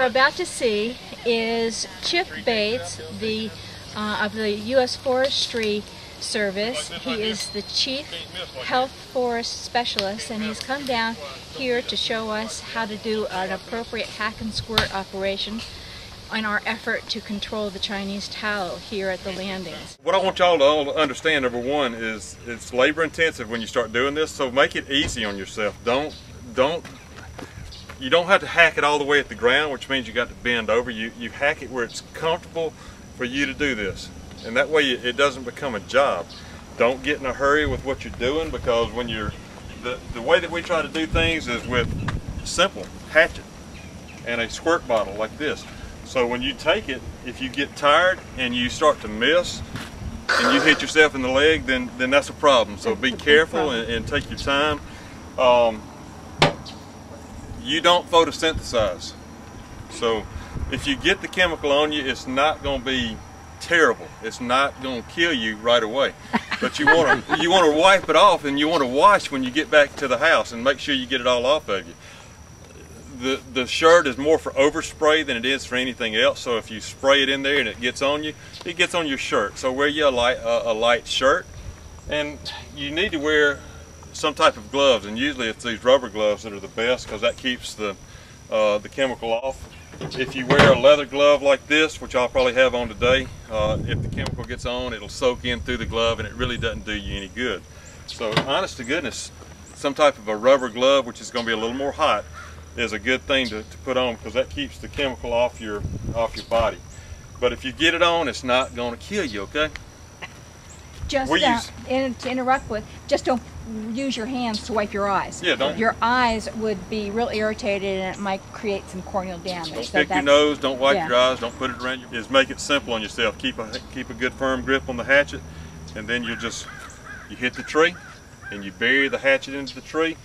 We're about to see is Chip Bates, of the U.S. Forestry Service. He is the Chief Health Forest Specialist, and he's come down here to show us how to do an appropriate hack and squirt operation in our effort to control the Chinese tallow here at the landings. What I want y'all to all understand, number one, is it's labor intensive when you start doing this, so make it easy on yourself. You don't have to hack it all the way at the ground, which means you got to bend over. You hack it where it's comfortable for you to do this, and that way it doesn't become a job. Don't get in a hurry with what you're doing, because when you're the way that we try to do things is with simple hatchet and a squirt bottle like this. So when you take it, if you get tired and you start to miss and you hit yourself in the leg, then that's a problem. So be careful and take your time. You don't photosynthesize. So if you get the chemical on you, it's not going to be terrible. It's not going to kill you right away. But you want to wipe it off, and you want to wash when you get back to the house and make sure you get it all off of you. The shirt is more for overspray than it is for anything else, so if you spray it in there and it gets on you, it gets on your shirt. So wear you a light shirt, and you need to wear some type of gloves, and usually it's these rubber gloves that are the best, because that keeps the chemical off. If you wear a leather glove like this, which I'll probably have on today, if the chemical gets on, it'll soak in through the glove and it really doesn't do you any good. So honest to goodness, some type of a rubber glove, which is going to be a little more hot, is a good thing to put on, because that keeps the chemical off your body. But if you get it on, it's not going to kill you, okay? Just to interrupt with, just don't use your hands to wipe your eyes. Yeah, don't. Your eyes would be real irritated, and it might create some corneal damage. Don't pick your nose, don't wipe your eyes, don't put it around your... Just make it simple on yourself. Keep a good firm grip on the hatchet, and then you hit the tree, and you bury the hatchet into the tree,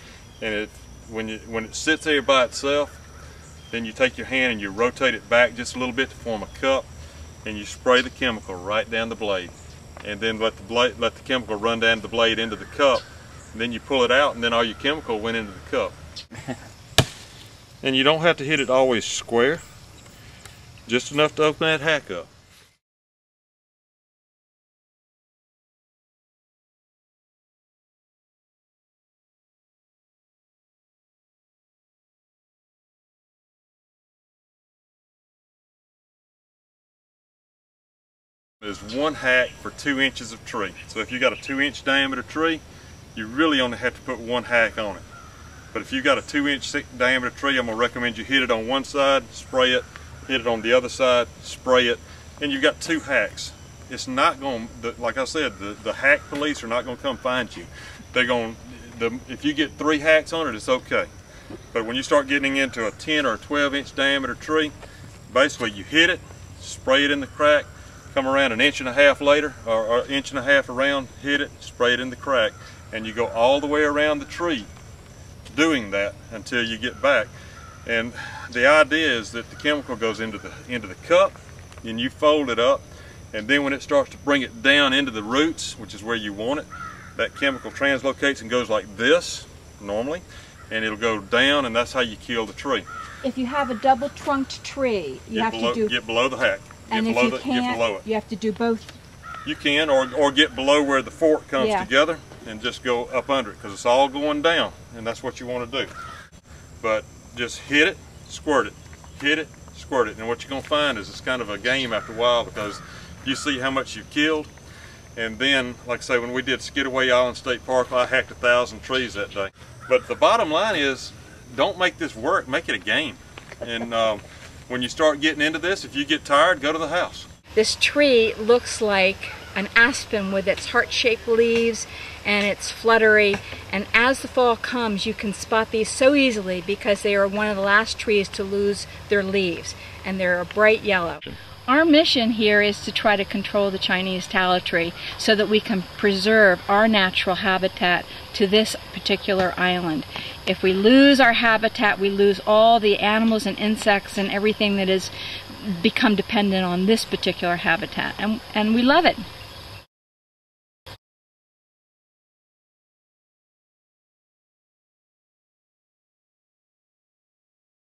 and when it sits there by itself, then you take your hand and you rotate it back just a little bit to form a cup, and you spray the chemical right down the blade, and then let the chemical run down the blade into the cup, and then you pull it out, and then all your chemical went into the cup. And you don't have to hit it always square, just enough to open that hack up. Is one hack for 2 inches of tree. So if you got a 2-inch diameter tree, you really only have to put one hack on it. But if you got a 2-inch diameter tree, I'm going to recommend you hit it on one side, spray it, hit it on the other side, spray it, and you've got 2 hacks. It's not going to, like I said, the hack police are not going to come find you. They're going, if you get 3 hacks on it, it's okay. But when you start getting into a 10 or a 12-inch diameter tree, basically you hit it, spray it in the crack, come around 1.5 inches later, or 1.5 inches around, hit it, spray it in the crack, and you go all the way around the tree doing that until you get back. And the idea is that the chemical goes into the cup, and you fold it up, and then when it starts to bring it down into the roots, which is where you want it, that chemical translocates and goes like this normally, and it'll go down, and that's how you kill the tree. If you have a double trunked tree, you have to get below the hack. And if you can't, you have to do both. You can, or get below where the fork comes together and just go up under it, because it's all going down, and that's what you want to do. But just hit it, squirt it, hit it, squirt it. And what you're going to find is it's kind of a game after a while, because you see how much you've killed. And then, like I say, when we did Skidaway Island State Park, I hacked 1,000 trees that day. But the bottom line is, don't make this work, make it a game. And when you start getting into this, if you get tired, go to the house. This tree looks like an aspen with its heart-shaped leaves and its fluttery, and as the fall comes you can spot these so easily because they are one of the last trees to lose their leaves, and they're a bright yellow. Our mission here is to try to control the Chinese tallow tree so that we can preserve our natural habitat to this particular island. If we lose our habitat, we lose all the animals and insects and everything that has become dependent on this particular habitat, and we love it.